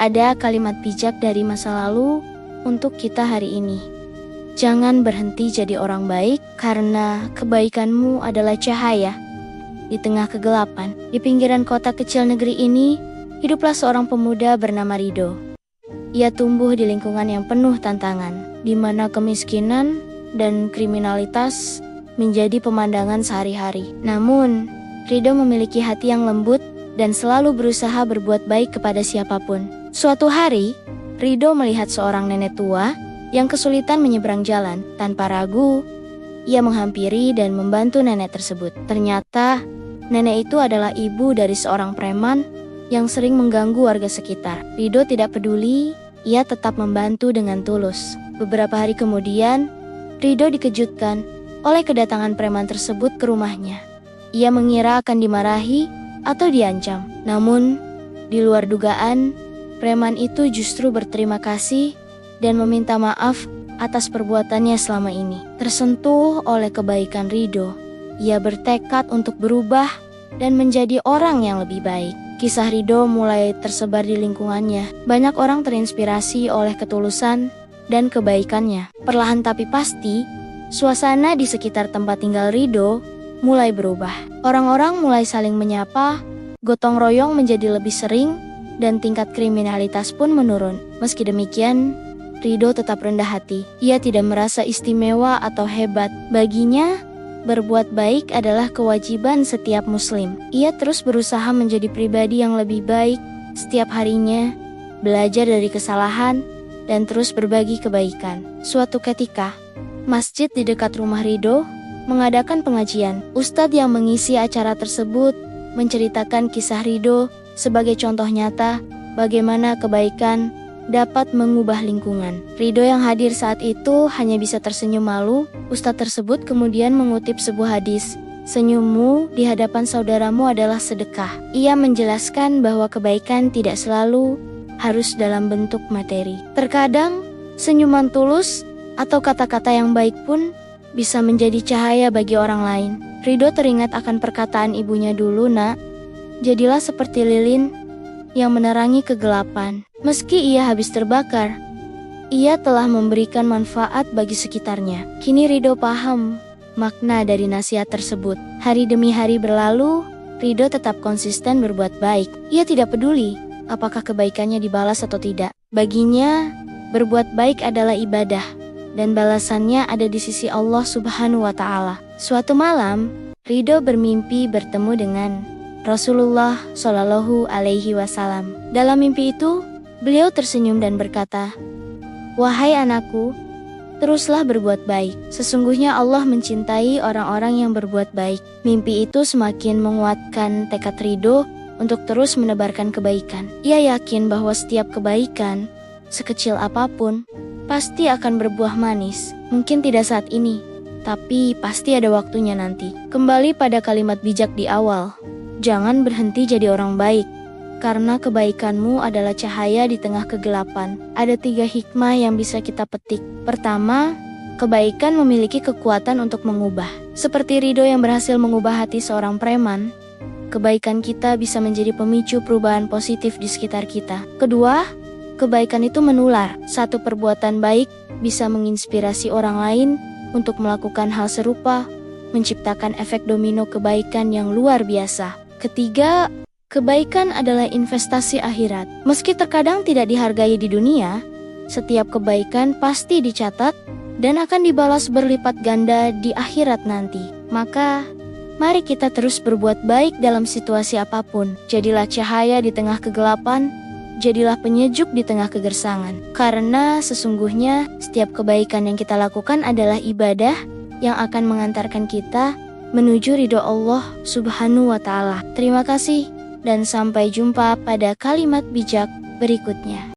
Ada kalimat bijak dari masa lalu untuk kita hari ini. Jangan berhenti jadi orang baik karena kebaikanmu adalah cahaya di tengah kegelapan. Di pinggiran kota kecil negeri ini, hiduplah seorang pemuda bernama Rido. Ia tumbuh di lingkungan yang penuh tantangan, di mana kemiskinan dan kriminalitas menjadi pemandangan sehari-hari. Namun, Rido memiliki hati yang lembut dan selalu berusaha berbuat baik kepada siapapun. Suatu hari, Rido melihat seorang nenek tua yang kesulitan menyeberang jalan. Tanpa ragu, ia menghampiri dan membantu nenek tersebut. Ternyata, nenek itu adalah ibu dari seorang preman yang sering mengganggu warga sekitar. Rido tidak peduli, ia tetap membantu dengan tulus. Beberapa hari kemudian, Rido dikejutkan oleh kedatangan preman tersebut ke rumahnya. Ia mengira akan dimarahi atau diancam. Namun, di luar dugaan, preman itu justru berterima kasih dan meminta maaf atas perbuatannya selama ini. Tersentuh oleh kebaikan Rido, ia bertekad untuk berubah dan menjadi orang yang lebih baik. Kisah Rido mulai tersebar di lingkungannya. Banyak orang terinspirasi oleh ketulusan dan kebaikannya. Perlahan tapi pasti, suasana di sekitar tempat tinggal Rido mulai berubah. Orang-orang mulai saling menyapa, gotong royong menjadi lebih sering, dan tingkat kriminalitas pun menurun. Meski demikian, Rido tetap rendah hati. Ia tidak merasa istimewa atau hebat. Baginya, berbuat baik adalah kewajiban setiap muslim. Ia terus berusaha menjadi pribadi yang lebih baik setiap harinya, belajar dari kesalahan, dan terus berbagi kebaikan. Suatu ketika, masjid di dekat rumah Rido mengadakan pengajian. Ustadz yang mengisi acara tersebut menceritakan kisah Rido sebagai contoh nyata bagaimana kebaikan dapat mengubah lingkungan. Rido yang hadir saat itu hanya bisa tersenyum malu. Ustadz tersebut kemudian mengutip sebuah hadis, "Senyummu di hadapan saudaramu adalah sedekah." Ia menjelaskan bahwa kebaikan tidak selalu harus dalam bentuk materi. Terkadang, senyuman tulus atau kata-kata yang baik pun bisa menjadi cahaya bagi orang lain. Rido teringat akan perkataan ibunya dulu, "Nak, jadilah seperti lilin yang menerangi kegelapan." Meski ia habis terbakar, ia telah memberikan manfaat bagi sekitarnya. Kini Rido paham makna dari nasihat tersebut. Hari demi hari berlalu, Rido tetap konsisten berbuat baik. Ia tidak peduli apakah kebaikannya dibalas atau tidak. Baginya, berbuat baik adalah ibadah, dan balasannya ada di sisi Allah Subhanahu wa Ta'ala. Suatu malam, Rido bermimpi bertemu dengan Rasulullah Shallallahu Alaihi Wasallam. Dalam mimpi itu, beliau tersenyum dan berkata, "Wahai anakku, teruslah berbuat baik. Sesungguhnya Allah mencintai orang-orang yang berbuat baik." Mimpi itu semakin menguatkan tekad Rido untuk terus menebarkan kebaikan. Ia yakin bahwa setiap kebaikan, sekecil apapun, pasti akan berbuah manis. Mungkin tidak saat ini, tapi pasti ada waktunya nanti. Kembali pada kalimat bijak di awal, jangan berhenti jadi orang baik, karena kebaikanmu adalah cahaya di tengah kegelapan. Ada 3 hikmah yang bisa kita petik. Pertama, kebaikan memiliki kekuatan untuk mengubah. Seperti Rido yang berhasil mengubah hati seorang preman, kebaikan kita bisa menjadi pemicu perubahan positif di sekitar kita. Kedua, kebaikan itu menular. Satu perbuatan baik bisa menginspirasi orang lain untuk melakukan hal serupa, menciptakan efek domino kebaikan yang luar biasa. Ketiga, kebaikan adalah investasi akhirat. Meski terkadang tidak dihargai di dunia, setiap kebaikan pasti dicatat dan akan dibalas berlipat ganda di akhirat nanti. Maka, mari kita terus berbuat baik dalam situasi apapun. Jadilah cahaya di tengah kegelapan, jadilah penyejuk di tengah kegersangan. Karena sesungguhnya setiap kebaikan yang kita lakukan adalah ibadah yang akan mengantarkan kita menuju ridho Allah Subhanahu wa Ta'ala. Terima kasih dan sampai jumpa pada kalimat bijak berikutnya.